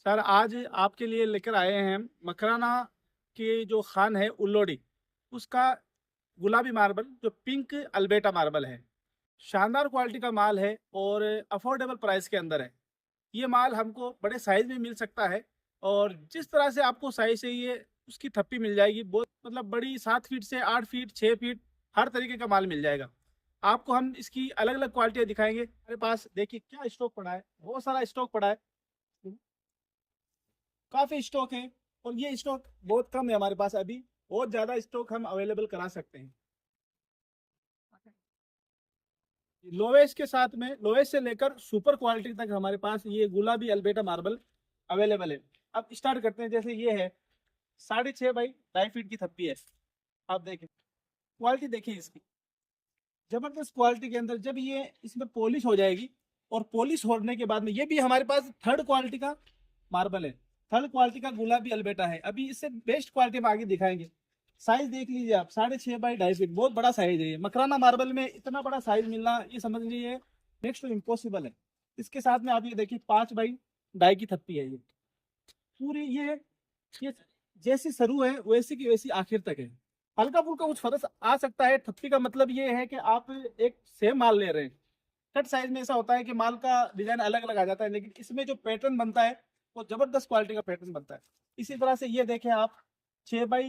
Sir आज आपके लिए लेकर आए हैं मकराना की जो खान है उल्लोडी, उसका गुलाबी मार्बल जो पिंक अल्बेटा मार्बल है। शानदार क्वालिटी का माल है और अफोर्डेबल प्राइस के अंदर है। ये माल हमको बड़े साइज में मिल सकता है और जिस तरह से आपको साइज चाहिए उसकी थप्पी मिल जाएगी। बहुत मतलब बड़ी 7 फीट से 8 फीट 6 फीट हर तरीके का माल मिल जाएगा। आपको हम इसकी अलग अलग क्वालिटियाँ दिखाएंगे। हमारे पास देखिए क्या स्टॉक पड़ा है, बहुत सारा स्टॉक पड़ा है, काफी स्टॉक है। और ये स्टॉक बहुत कम है हमारे पास, अभी बहुत ज्यादा स्टॉक हम अवेलेबल करा सकते हैं। लोवेस्ट के साथ में, लोवेस्ट से लेकर सुपर क्वालिटी तक हमारे पास ये गुलाबी अल्बेटा मार्बल अवेलेबल है। अब स्टार्ट करते हैं। जैसे ये है 6.5 बाई 2.5 फीट की थप्पी है। आप देखें क्वालिटी, देखिए इसकी जबरदस्त क्वालिटी के अंदर। जब ये इसमें पॉलिश हो जाएगी और पॉलिश होने के बाद में, ये भी हमारे पास थर्ड क्वालिटी का मार्बल है, थर्ड क्वालिटी का गुलाबी अल्बेटा है। अभी इससे बेस्ट क्वालिटी हम आगे दिखाएंगे। साइज देख लीजिए आप, 6.5 बाई 2.5 फीट, बहुत बड़ा साइज है ये। मकराना मार्बल में इतना बड़ा साइज मिलना, ये समझ लीजिए नेक्स्ट टू इम्पॉसिबल है। इसके साथ में आप ये देखिए 5 बाई 2.5 की थप्पी है ये पूरी। ये जैसी शुरू है वैसी की वैसी आखिर तक है। हल्का फुल्का कुछ फर्क आ सकता है। थप्पी का मतलब ये है कि आप एक सेम माल ले रहे हैं। कट साइज में ऐसा होता है कि माल का डिजाइन अलग अलग आ जाता है, लेकिन इसमें जो पैटर्न बनता है वो जबरदस्त क्वालिटी का पैटर्न बनता है। इसी तरह से ये देखें आप, 6 बाई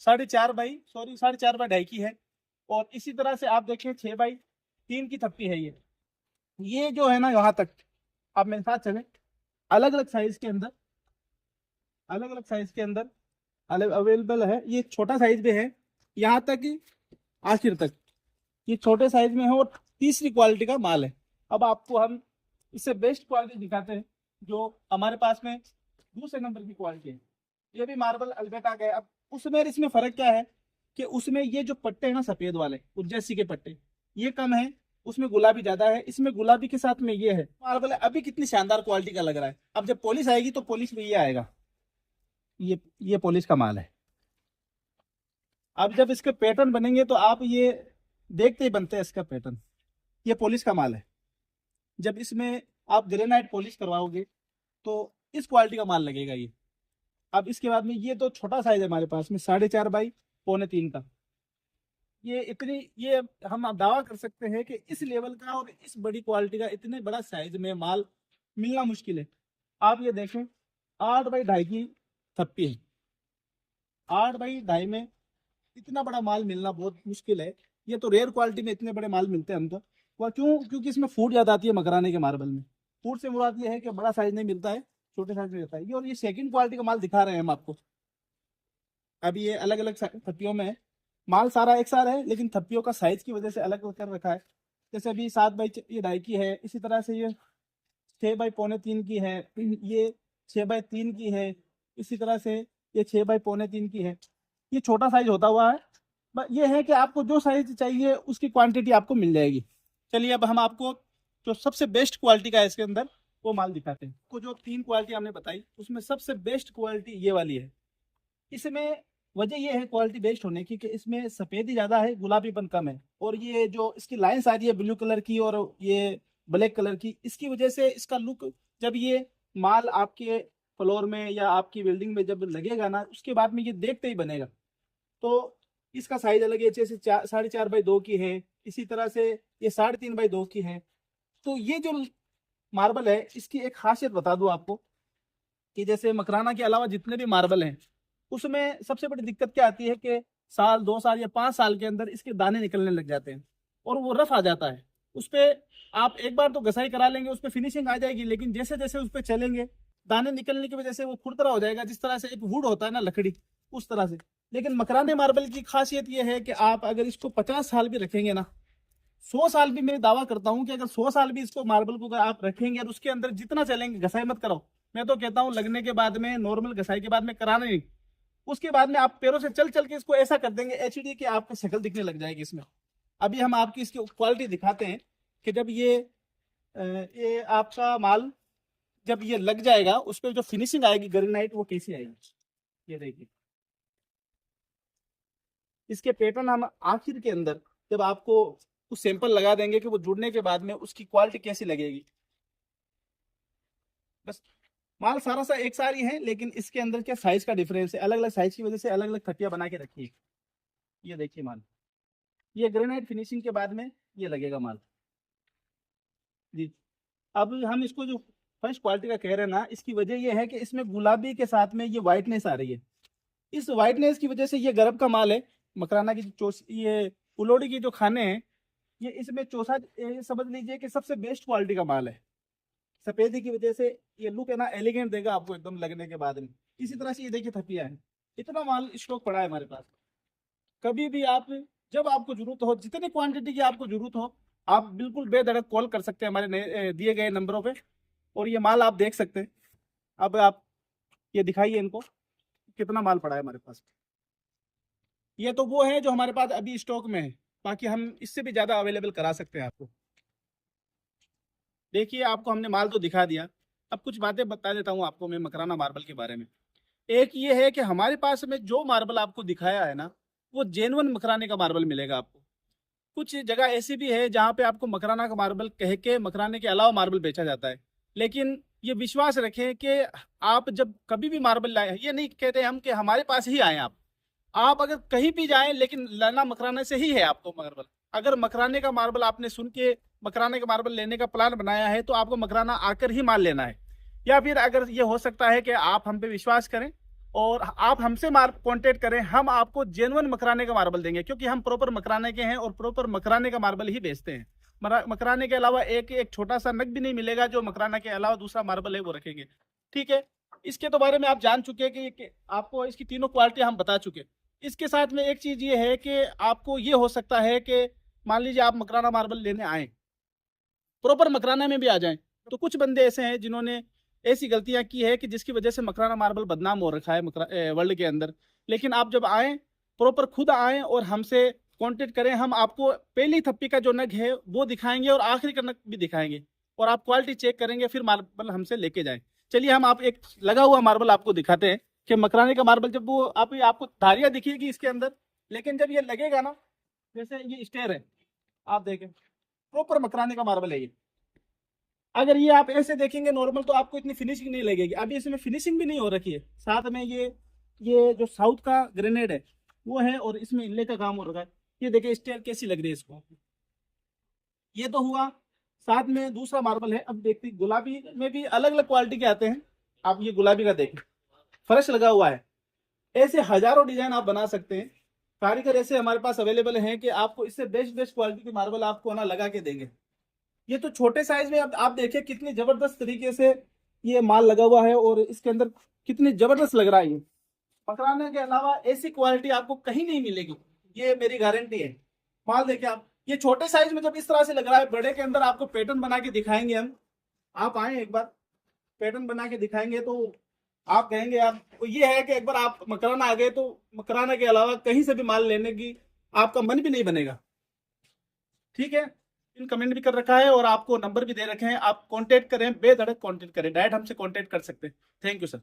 4.5 की है। और इसी तरह से आप देखें 6 बाई 3 की थप्पी है ये जो है ना, यहाँ तक आप मेरे साथ चले। अलग अलग साइज के अंदर, अलग अलग साइज के अंदर अलग अवेलेबल है। ये छोटा साइज में है यहाँ तक कि आखिर तक, ये छोटे साइज में है और तीसरी क्वालिटी का माल है। अब आपको हम इससे बेस्ट क्वालिटी दिखाते हैं जो हमारे पास में दूसरे नंबर की क्वालिटी है। ये भी मार्बल अल्बेटा का है। अब उसमें और इसमें फर्क क्या है कि उसमें ये जो पट्टे हैं ना सफेद वाले उज्जैसी के पट्टे, ये कम है, उसमें गुलाबी ज्यादा है। इसमें गुलाबी के साथ में ये है मार्बल है। अभी कितनी शानदार क्वालिटी का लग रहा है। अब जब पॉलिश आएगी तो पॉलिश में ये आएगा। ये पॉलिश का माल है। अब जब इसके पैटर्न बनेंगे तो आप ये देखते ही बनते हैं इसका पैटर्न। ये पॉलिश का माल है। जब इसमें आप ग्रेनाइट पॉलिश करवाओगे तो इस क्वालिटी का माल लगेगा ये। अब इसके बाद में ये तो छोटा साइज है हमारे पास में, 4.5 बाई 3.25 का। ये हम दावा कर सकते हैं कि इस लेवल का और इस बड़ी क्वालिटी का इतने बड़ा साइज में माल मिलना मुश्किल है। आप ये देखें 8 बाई 2.5 की थप्पी है। 8 बाई 2.5 में इतना बड़ा माल मिलना बहुत मुश्किल है। ये तो रेयर क्वालिटी में इतने बड़े माल मिलते हैं हम तो। वह क्यों? क्योंकि इसमें फूट ज्यादा आती है मकराने के मार्बल में। फूट से मुराद ये है कि बड़ा साइज नहीं मिलता है, छोटे साइज में रहता है ये। और ये सेकंड क्वालिटी का माल दिखा रहे हैं हम आपको। अभी ये अलग अलग थप्पियों में है। माल सारा एक सार है, लेकिन थप्पियों का साइज की वजह से अलग कर रखा है। जैसे अभी 7 बाई 2.5 की है, इसी तरह से ये 6 बाई 3.25 की है, ये 6 बाई 3 की है, इसी तरह से ये 6 बाई 3.25 की है। ये छोटा साइज होता हुआ है। ये है कि आपको जो साइज चाहिए उसकी क्वांटिटी आपको मिल जाएगी। चलिए अब हम आपको जो सबसे बेस्ट क्वालिटी का है इसके अंदर वो माल दिखाते हैं। को जो 3 क्वालिटी हमने बताई उसमें सबसे बेस्ट क्वालिटी ये वाली है। इसमें वजह ये है क्वालिटी बेस्ट होने की कि इसमें सफेदी ज्यादा है, गुलाबीपन कम है। और ये जो इसकी लाइंस आ रही है ब्लू कलर की और ये ब्लैक कलर की, इसकी वजह से इसका लुक, जब ये माल आपके फ्लोर में या आपकी बिल्डिंग में जब लगेगा ना, उसके बाद में ये देखते ही बनेगा। तो इसका साइज अलग है। जैसे 4.5 बाई 2 की है, इसी तरह से ये 3.5 बाई 2 की है। तो ये जो मार्बल है इसकी एक खासियत बता दूं आपको कि जैसे मकराना के अलावा जितने भी मार्बल हैं उसमें सबसे बड़ी दिक्कत क्या आती है कि साल 2 साल या 5 साल के अंदर इसके दाने निकलने लग जाते हैं और वो रफ आ जाता है। उस पर आप एक बार तो घसाई करा लेंगे, उस पर फिनिशिंग आ जाएगी, लेकिन जैसे जैसे उस पर चलेंगे दाने निकलने की वजह से वो खुरदरा हो जाएगा, जिस तरह से एक वुड होता है ना, लकड़ी, उस तरह से। लेकिन मकराने मार्बल की खासियत यह है कि आप अगर इसको 50 साल भी रखेंगे ना, 100 साल भी, मैं दावा करता हूं कि अगर 100 साल भी इसको मार्बल को अगर आप रखेंगे और उसके अंदर जितना चलेंगे, घसाई मत कराओ। मैं तो कहता हूं लगने के बाद में, नॉर्मल घसाई के बाद में कराना नहीं, उसके बाद में आप पैरों से चल चल के इसको ऐसा कर देंगे एचडी की आपको शक्ल दिखने लग जाएगी इसमें। अभी हम आपकी इसकी क्वालिटी दिखाते हैं कि जब ये आपका माल जब ये लग जाएगा उस पर जो फिनिशिंग आएगी ग्रेनाइट, वो कैसी आएगी ये देखिए। इसके पैटर्न हम आखिर के अंदर जब आपको कुछ सैंपल लगा देंगे कि वो जुड़ने के बाद में उसकी क्वालिटी कैसी लगेगी। बस माल सारा सा एक सारी है, लेकिन इसके अंदर क्या साइज का डिफरेंस है, अलग अलग साइज की वजह से अलग अलग थप्पियां बना के रखी है। ये देखिए माल, ये ग्रेनाइट फिनिशिंग के बाद में ये लगेगा माल जी। अब हम इसको जो फर्स्ट क्वालिटी का कह रहे हैं ना, इसकी वजह ये है कि इसमें गुलाबी के साथ में ये व्हाइटनेस आ रही है। इस व्हाइटनेस की वजह से ये गरब का माल है। मकराना की ये उलोड़ी की जो खाने हैं, ये इसमें चौसा, ये समझ लीजिए कि सबसे बेस्ट क्वालिटी का माल है। सफेदी की वजह से ये लुक है ना एलिगेंट देगा आपको एकदम लगने के बाद में। इसी तरह से ये देखिए थपिया है, इतना माल स्टॉक पड़ा है हमारे पास। कभी भी आप, जब आपको जरूरत हो, जितनी क्वांटिटी की आपको जरूरत हो, आप बिल्कुल बेधड़क कॉल कर सकते हैं हमारे दिए गए नंबरों पे, और ये माल आप देख सकते हैं। अब आप ये दिखाइए इनको कितना माल पड़ा है हमारे पास। ये तो वो है जो हमारे पास अभी स्टॉक में है, बाकी हम इससे भी ज्यादा अवेलेबल करा सकते हैं आपको। देखिए आपको हमने माल तो दिखा दिया, अब कुछ बातें बता देता हूँ आपको मैं मकराना मार्बल के बारे में। एक ये है कि हमारे पास में जो मार्बल आपको दिखाया है ना, वो जेन्युइन मकराने का मार्बल मिलेगा आपको। कुछ जगह ऐसी भी है जहाँ पे आपको मकराना का मार्बल कह के मकराने के अलावा मार्बल बेचा जाता है। लेकिन ये विश्वास रखें कि आप जब कभी भी मार्बल लाए, ये नहीं कहते हम कि हमारे पास ही आए आप अगर कहीं भी जाएं, लेकिन लाना मकराने से ही है आपको मार्बल। अगर मकराने का मार्बल आपने सुन के मकराने का मार्बल लेने का प्लान बनाया है, तो आपको मकराना आकर ही माल लेना है। या फिर अगर ये हो सकता है कि आप हम पे विश्वास करें और आप हमसे कांटेक्ट करें, हम आपको जेन्युइन मकराने का मार्बल देंगे, क्योंकि हम प्रॉपर मकराने के हैं और प्रॉपर मकराने का मार्बल ही बेचते हैं। मकराने के अलावा एक एक छोटा सा नग भी नहीं मिलेगा जो मकराना के अलावा दूसरा मार्बल है वो रखेंगे। ठीक है, इसके तो बारे में आप जान चुके हैं कि आपको इसकी तीनों क्वालिटी हम बता चुके। इसके साथ में एक चीज ये है कि आपको ये हो सकता है कि मान लीजिए आप मकराना मार्बल लेने आए, प्रॉपर मकराना में भी आ जाएं, तो कुछ बंदे ऐसे हैं जिन्होंने ऐसी गलतियां की है कि जिसकी वजह से मकराना मार्बल बदनाम हो रखा है वर्ल्ड के अंदर। लेकिन आप जब आए, प्रॉपर खुद आए और हमसे कांटेक्ट करें, हम आपको पहली थप्पी का जो नग है वो दिखाएंगे और आखिरी का नग भी दिखाएंगे, और आप क्वालिटी चेक करेंगे, फिर मार्बल हमसे लेके जाएं। चलिए हम आप एक लगा हुआ मार्बल आपको दिखाते हैं कि मकराने का मार्बल जब वो आपको धारियां दिखेगी इसके अंदर, लेकिन जब ये लगेगा ना, जैसे ये स्टेयर है, आप देखें प्रॉपर मकराने का मार्बल है ये। अगर ये आप ऐसे देखेंगे नॉर्मल, तो आपको इतनी फिनिशिंग नहीं लगेगी। अभी इसमें फिनिशिंग भी नहीं हो रखी है। साथ में ये जो साउथ का ग्रेनेड है वो है, और इसमें इनले का काम हो रखा है। ये देखिए स्टेयर कैसी लग रही है इसको। ये तो हुआ, साथ में दूसरा मार्बल है। अब देखते गुलाबी में भी अलग अलग क्वालिटी के आते हैं। आप ये गुलाबी का देखें, फर्श लगा हुआ है। ऐसे हजारों डिजाइन आप बना सकते हैं। कारीगर ऐसे हमारे पास अवेलेबल हैं कि आपको इससे बेस्ट बेस्ट क्वालिटी की मार्बल आपको ना लगा के देंगे। ये तो छोटे साइज में, अब आप देखिए कितनी जबरदस्त तरीके से ये माल लगा हुआ है, और इसके अंदर कितनी जबरदस्त लग रहा है ये। पकड़ाने के अलावा ऐसी क्वालिटी आपको कहीं नहीं मिलेगी, ये मेरी गारंटी है। माल देखिए आप, ये छोटे साइज में जब इस तरह से लग रहा है, बड़े के अंदर आपको पैटर्न बना के दिखाएंगे हम। आप आए एक बार, पैटर्न बना के दिखाएंगे तो आप कहेंगे यार, तो ये है कि एक बार आप मकराना आ गए तो मकराना के अलावा कहीं से भी माल लेने की आपका मन भी नहीं बनेगा। ठीक है, इन कमेंट भी कर रखा है और आपको नंबर भी दे रखे हैं। आप कांटेक्ट करें, बेधड़क कांटेक्ट करें, डायरेक्ट हमसे कांटेक्ट कर सकते हैं। Thank you sir.